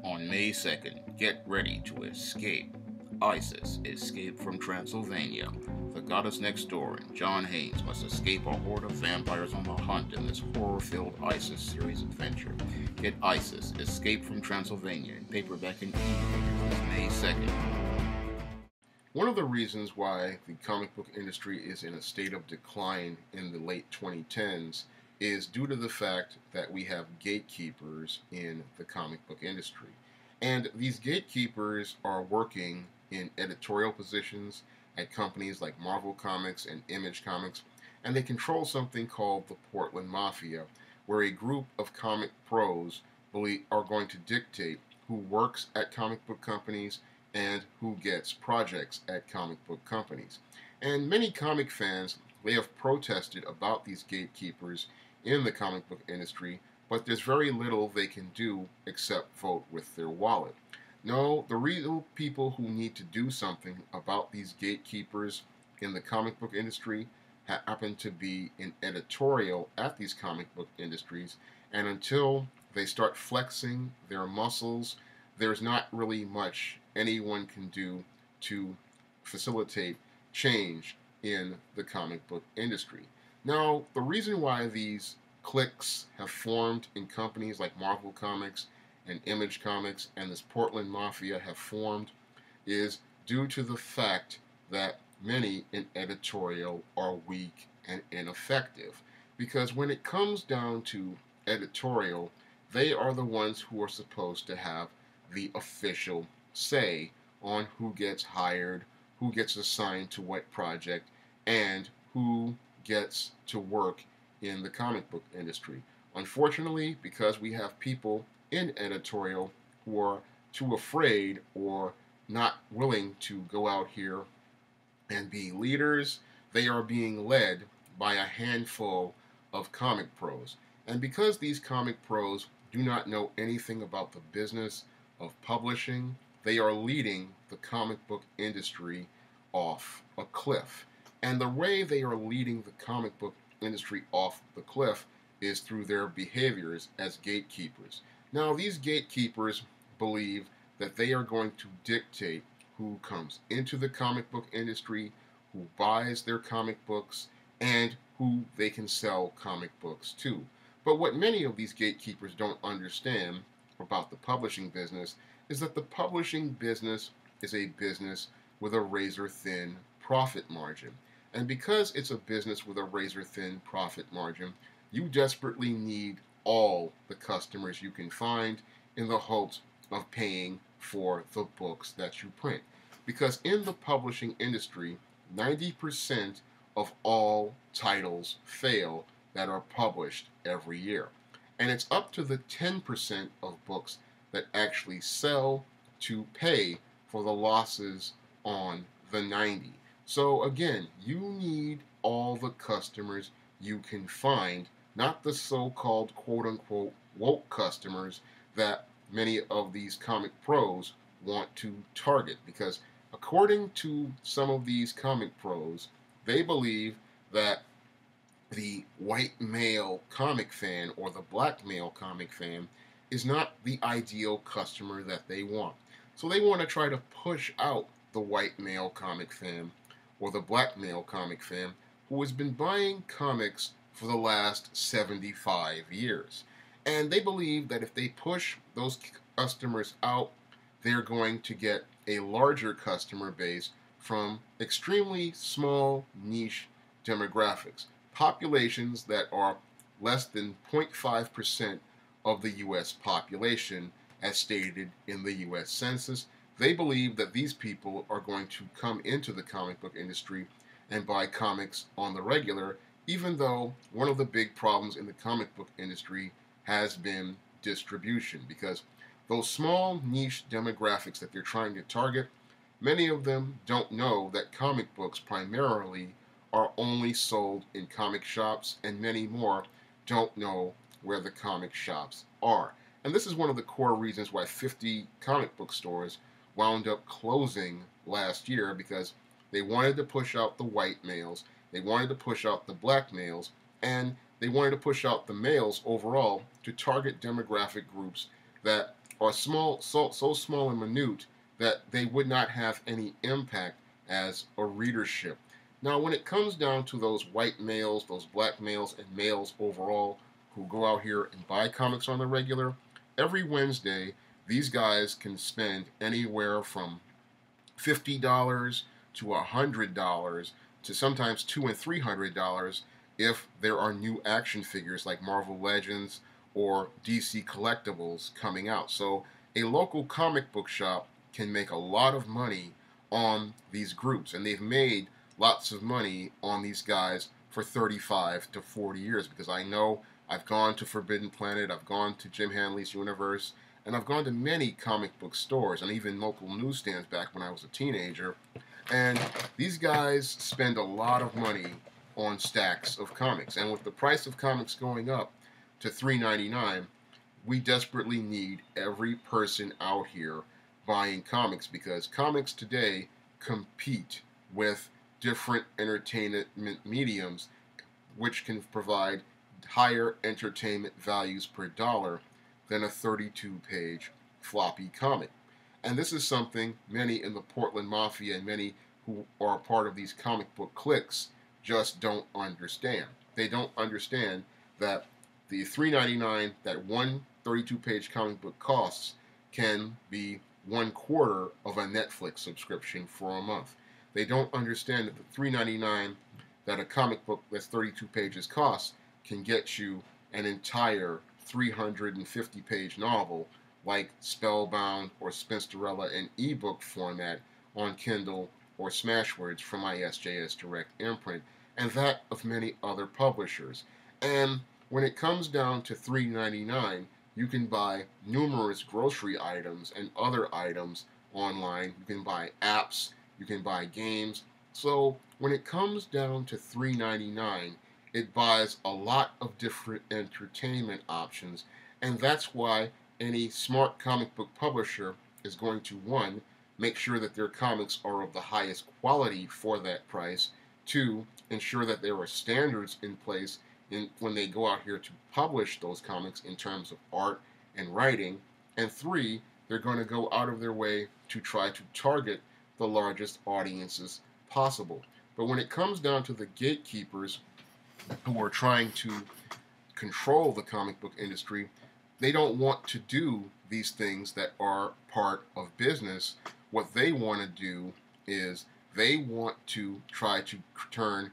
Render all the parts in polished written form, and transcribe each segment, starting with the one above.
On May 2nd, get ready to escape. Isis, Escape from Transylvania. The goddess next door and John Haynes must escape a horde of vampires on the hunt in this horror-filled Isis series adventure. Get Isis, Escape from Transylvania in paperback and e-readers May 2nd. One of the reasons why the comic book industry is in a state of decline in the late 2010s is due to the fact that we have gatekeepers in the comic book industry. And these gatekeepers are working in editorial positions at companies like Marvel Comics and Image Comics, and they control something called the Portland Mafia, where a group of comic pros are going to dictate who works at comic book companies and who gets projects at comic book companies. And many comic fans, they have protested about these gatekeepers in the comic book industry, but there's very little they can do except vote with their wallet. No, the real people who need to do something about these gatekeepers in the comic book industry happen to be in editorial at these comic book industries, and until they start flexing their muscles, there's not really much anyone can do to facilitate change in the comic book industry. Now, the reason why these cliques have formed in companies like Marvel Comics and Image Comics and this Portland Mafia have formed is due to the fact that many in editorial are weak and ineffective. Because when it comes down to editorial, they are the ones who are supposed to have the official say on who gets hired, who gets assigned to what project, and who gets to work in the comic book industry. Unfortunately, because we have people in editorial who are too afraid or not willing to go out here and be leaders, they are being led by a handful of comic pros. And because these comic pros do not know anything about the business of publishing, they are leading the comic book industry off a cliff. And the way they are leading the comic book industry off the cliff is through their behaviors as gatekeepers. Now, these gatekeepers believe that they are going to dictate who comes into the comic book industry, who buys their comic books, and who they can sell comic books to. But what many of these gatekeepers don't understand about the publishing business is that the publishing business is a business with a razor-thin profit margin. And because it's a business with a razor-thin profit margin, you desperately need all the customers you can find in the hopes of paying for the books that you print. Because in the publishing industry, 90% of all titles fail that are published every year. And it's up to the 10% of books that actually sell to pay for the losses on the 90. So again, you need all the customers you can find, not the so-called quote-unquote woke customers that many of these comic pros want to target. Because according to some of these comic pros, they believe that the white male comic fan or the black male comic fan is not the ideal customer that they want. So they want to try to push out the white male comic fan or the black male comic fan who has been buying comics for the last 75 years. And they believe that if they push those customers out, they're going to get a larger customer base from extremely small niche demographics, populations that are less than 0.5% of the U.S. population as stated in the U.S. Census. They believe that these people are going to come into the comic book industry and buy comics on the regular, even though one of the big problems in the comic book industry has been distribution, because those small niche demographics that they're trying to target, many of them don't know that comic books primarily are only sold in comic shops, and many more don't know where the comic shops are. And this is one of the core reasons why 50 comic book stores wound up closing last year, because they wanted to push out the white males, they wanted to push out the black males, and they wanted to push out the males overall to target demographic groups that are so small and minute that they would not have any impact as a readership. Now, when it comes down to those white males, those black males, and males overall who go out here and buy comics on the regular, every Wednesday, these guys can spend anywhere from $50 to $100 to sometimes $200 and $300 if there are new action figures like Marvel Legends or DC collectibles coming out. So a local comic book shop can make a lot of money on these groups, and they've made lots of money on these guys for 35 to 40 years, because I know I've gone to Forbidden Planet, I've gone to Jim Hanley's Universe, and I've gone to many comic book stores and even local newsstands back when I was a teenager. And these guys spend a lot of money on stacks of comics. And with the price of comics going up to $3.99, we desperately need every person out here buying comics, because comics today compete with different entertainment mediums which can provide higher entertainment values per dollar than a 32-page floppy comic. And this is something many in the Portland Mafia and many who are part of these comic book cliques just don't understand. They don't understand that the $3.99 that one 32-page comic book costs can be 1/4 of a Netflix subscription for a month. They don't understand that the $3.99 that a comic book that's 32 pages costs can get you an entire 350-page novel like Spellbound or Spinsterella in ebook format on Kindle or Smashwords from my SJS Direct imprint, and that of many other publishers. And when it comes down to $3.99, you can buy numerous grocery items and other items online. You can buy apps, you can buy games. So when it comes down to $3.99, it buys a lot of different entertainment options, and that's why any smart comic book publisher is going to, one, make sure that their comics are of the highest quality for that price, two, ensure that there are standards in place when they go out here to publish those comics in terms of art and writing, and three, they're going to go out of their way to try to target the largest audiences possible. But when it comes down to the gatekeepers who are trying to control the comic book industry, they don't want to do these things that are part of business. What they want to do is they want to try to turn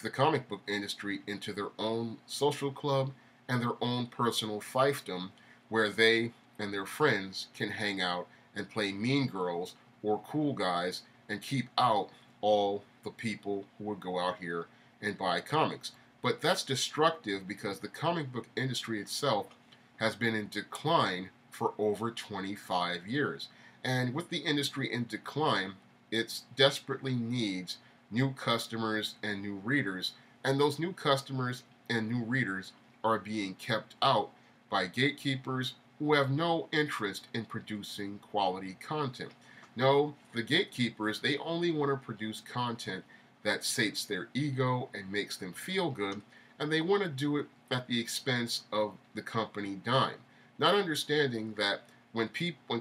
the comic book industry into their own social club and their own personal fiefdom, where they and their friends can hang out and play mean girls or cool guys and keep out all the people who would go out here and buy comics. But that's destructive, because the comic book industry itself has been in decline for over 25 years. And with the industry in decline, it desperately needs new customers and new readers. And those new customers and new readers are being kept out by gatekeepers who have no interest in producing quality content. No, the gatekeepers, they only want to produce content that sates their ego and makes them feel good, and they want to do it at the expense of the company dime. Not understanding that when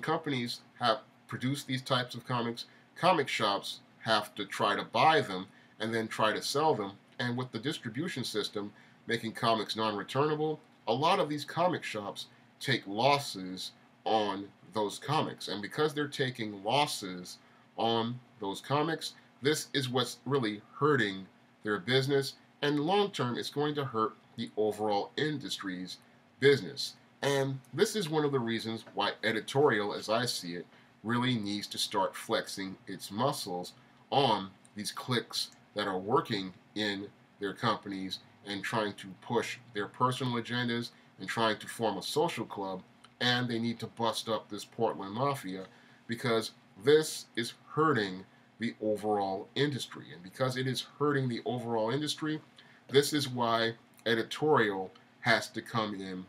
companies have produced these types of comics, comic shops have to try to buy them and then try to sell them, and with the distribution system making comics non-returnable, a lot of these comic shops take losses on those comics. And because they're taking losses on those comics, this is what's really hurting their business, and long term it's going to hurt the overall industry's business. And this is one of the reasons why editorial, as I see it, really needs to start flexing its muscles on these cliques that are working in their companies and trying to push their personal agendas and trying to form a social club. And they need to bust up this Portland Mafia, because this is hurting the overall industry. And because it is hurting the overall industry, this is why editorial has to come in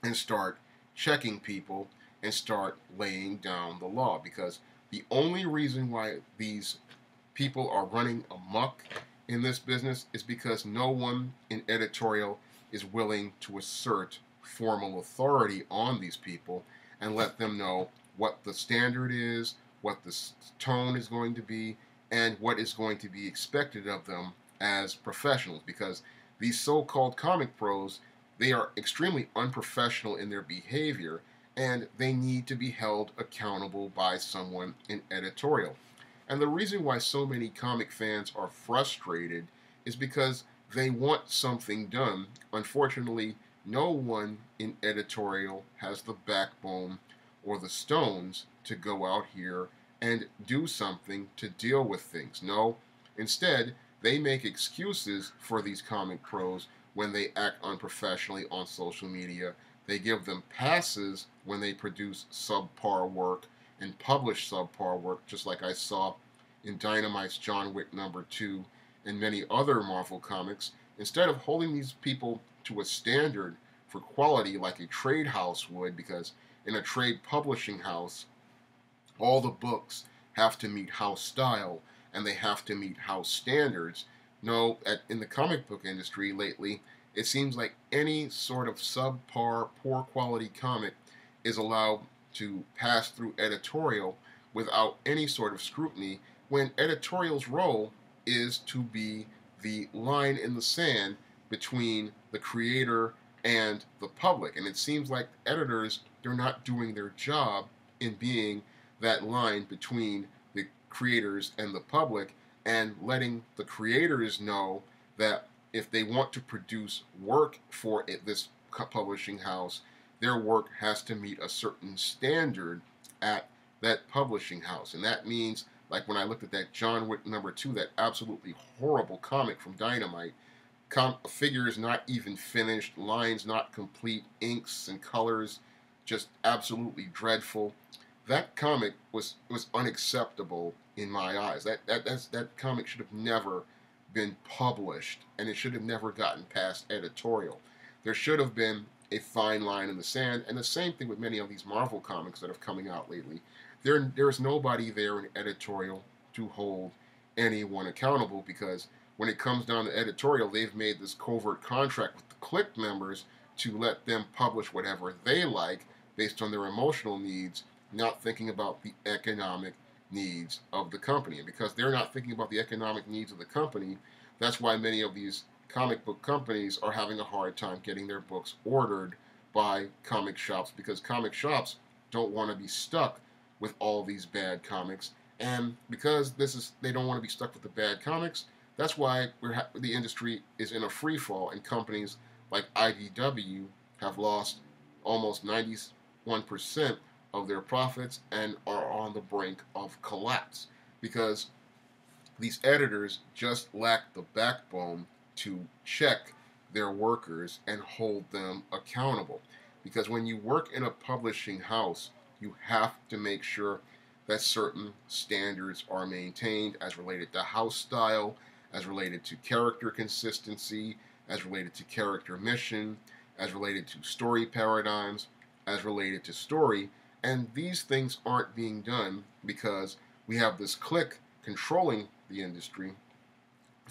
and start checking people and start laying down the law. Because the only reason why these people are running amok in this business is because no one in editorial is willing to assert formal authority on these people. and let them know what the standard is, what the tone is going to be, and what is going to be expected of them as professionals. Because these so-called comic pros, they are extremely unprofessional in their behavior, and they need to be held accountable by someone in editorial. And the reason why so many comic fans are frustrated is because they want something done. Unfortunately, no one in editorial has the backbone or the stones to go out here and do something to deal with things. No, instead, they make excuses for these comic pros when they act unprofessionally on social media. They give them passes when they produce subpar work and publish subpar work, just like I saw in Dynamite's John Wick #2 and many other Marvel comics. Instead of holding these people to a standard for quality like a trade house would, because in a trade publishing house, all the books have to meet house style and they have to meet house standards. No, in the comic book industry lately, it seems like any sort of subpar, poor quality comic is allowed to pass through editorial without any sort of scrutiny, when editorial's role is to be the line in the sand between the creator and the public. And it seems like editors, they're not doing their job in being that line between the creators and the public, and letting the creators know that if they want to produce work for this publishing house, their work has to meet a certain standard at that publishing house. And that means, like when I looked at that John Wick #2, that absolutely horrible comic from Dynamite, figures not even finished, lines not complete, inks and colors just absolutely dreadful. That comic was unacceptable in my eyes. That comic should have never been published, and it should have never gotten past editorial. There should have been a fine line in the sand, and the same thing with many of these Marvel comics that have coming out lately. There's nobody there in editorial to hold anyone accountable, because when it comes down to editorial, they've made this covert contract with the Click members to let them publish whatever they like based on their emotional needs, not thinking about the economic needs of the company. And because they're not thinking about the economic needs of the company, that's why many of these comic book companies are having a hard time getting their books ordered by comic shops, because comic shops don't want to be stuck with all these bad comics. And because they don't want to be stuck with the bad comics, that's why the industry is in a free fall, and companies like IDW have lost almost 91% of their profits and are on the brink of collapse, because these editors just lack the backbone to check their workers and hold them accountable. Because when you work in a publishing house, you have to make sure that certain standards are maintained as related to house style, as related to character consistency, as related to character mission, as related to story paradigms, as related to story. And these things aren't being done because we have this clique controlling the industry.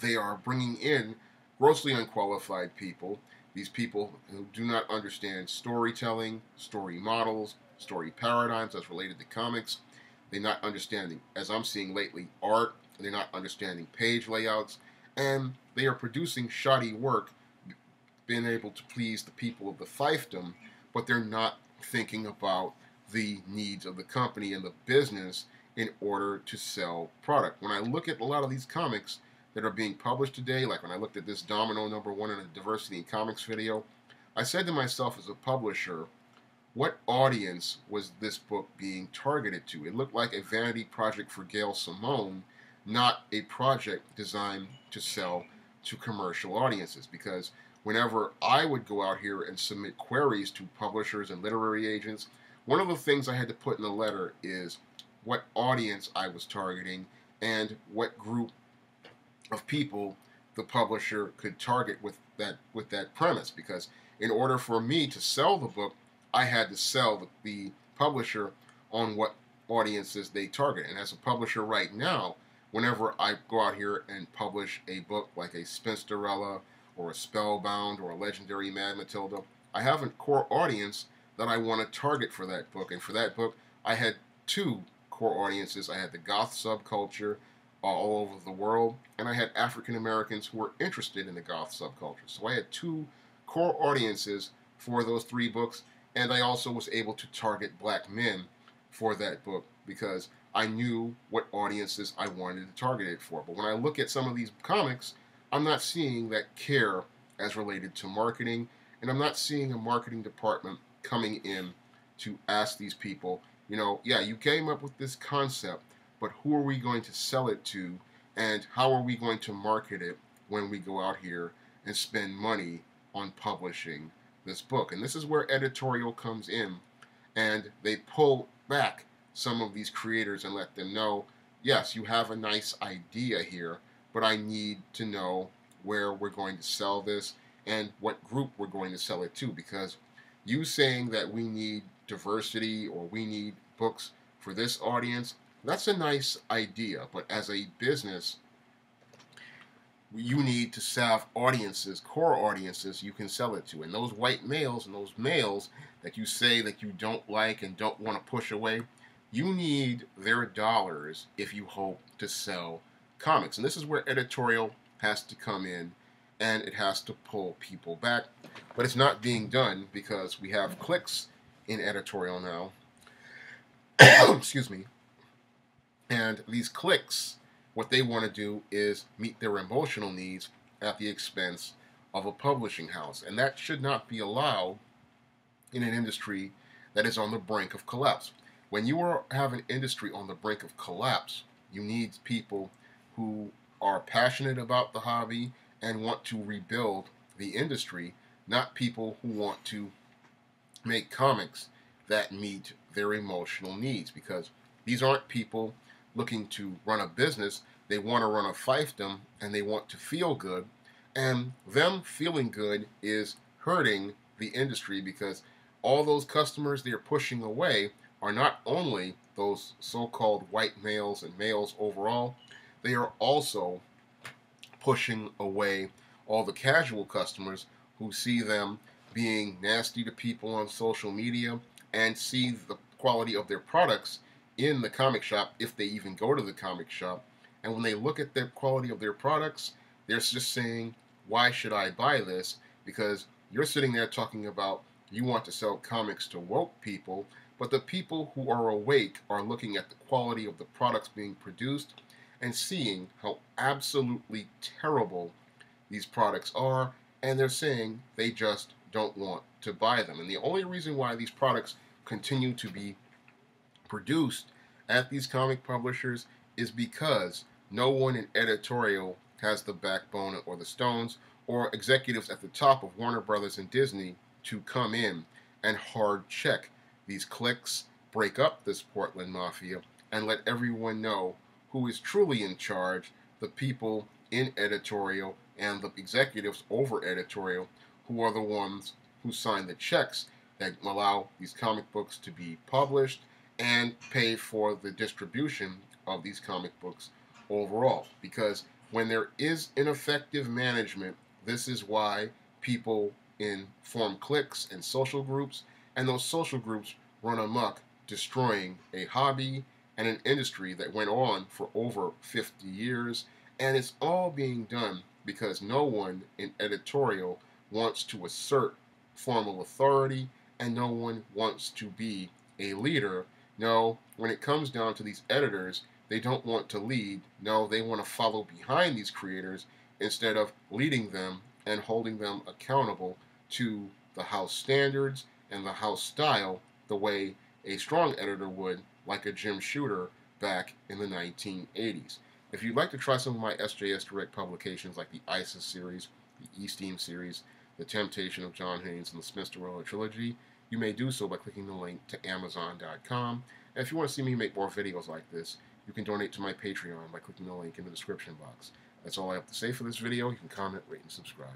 They are bringing in grossly unqualified people, these people who do not understand storytelling, story models, story paradigms as related to comics. They're not understanding, as I'm seeing lately, art. They're not understanding page layouts. And they are producing shoddy work, being able to please the people of the fiefdom, but they're not thinking about the needs of the company and the business in order to sell product. When I look at a lot of these comics that are being published today, like when I looked at this Domino #1 in a diversity in comics video, I said to myself as a publisher, what audience was this book being targeted to? It looked like a vanity project for Gail Simone, not a project designed to sell to commercial audiences. Because whenever I would go out here and submit queries to publishers and literary agents, one of the things I had to put in the letter is what audience I was targeting and what group of people the publisher could target with that premise. Because in order for me to sell the book, I had to sell the publisher on what audiences they target. And as a publisher right now, whenever I go out here and publish a book like a Spinsterella or a Spellbound or a Legendary Mad Matilda, I have a core audience that I want to target for that book. And for that book, I had two core audiences. I had the goth subculture all over the world, and I had African Americans who were interested in the goth subculture. So I had two core audiences for those three books, and I also was able to target black men for that book because I knew what audiences I wanted to target it for. But when I look at some of these comics, I'm not seeing that care as related to marketing, and I'm not seeing a marketing department coming in to ask these people, you know, yeah, you came up with this concept, but who are we going to sell it to, and how are we going to market it when we go out here and spend money on publishing this book? And this is where editorial comes in, and they pull back some of these creators and let them know, yes, you have a nice idea here, but I need to know where we're going to sell this and what group we're going to sell it to, because you saying that we need diversity or we need books for this audience, that's a nice idea, but as a business, you need to have audiences, core audiences you can sell it to. And those white males and those males that you say that you don't like and don't want to push away, you need their dollars if you hope to sell comics. And this is where editorial has to come in, and it has to pull people back. But it's not being done because we have clicks in editorial now. Excuse me. And these clicks, what they want to do is meet their emotional needs at the expense of a publishing house. And that should not be allowed in an industry that is on the brink of collapse. When you have an industry on the brink of collapse, you need people who are passionate about the hobby and want to rebuild the industry, not people who want to make comics that meet their emotional needs, because these aren't people looking to run a business. They want to run a fiefdom and they want to feel good, and them feeling good is hurting the industry because all those customers they're pushing away are not only those so-called white males and males overall, they are also pushing away all the casual customers who see them being nasty to people on social media and see the quality of their products in the comic shop, if they even go to the comic shop. And when they look at the quality of their products, they're just saying, why should I buy this? Because you're sitting there talking about you want to sell comics to woke people, but the people who are awake are looking at the quality of the products being produced and seeing how absolutely terrible these products are, and they're saying they just don't want to buy them. And the only reason why these products continue to be produced at these comic publishers is because no one in editorial has the backbone or the stones or executives at the top of Warner Brothers and Disney to come in and hard check these clicks, break up this Portland Mafia, and let everyone know who is truly in charge, the people in editorial and the executives over editorial, who are the ones who sign the checks that allow these comic books to be published and pay for the distribution of these comic books overall. Because when there is ineffective management, this is why people form cliques and social groups, and those social groups run amok, destroying a hobby and an industry that went on for over 50 years. And it's all being done because no one in editorial wants to assert formal authority, and no one wants to be a leader. No, when it comes down to these editors, they don't want to lead. No, they want to follow behind these creators instead of leading them and holding them accountable to the house standards and the house style the way a strong editor would, like a Jim Shooter back in the 1980s. If you'd like to try some of my SJS Direct publications like the ISIS series, the E-Steam series, The Temptation of John Haynes, and the Smith-Dorella trilogy, you may do so by clicking the link to Amazon.com. And if you want to see me make more videos like this, you can donate to my Patreon by clicking the link in the description box. That's all I have to say for this video. You can comment, rate, and subscribe.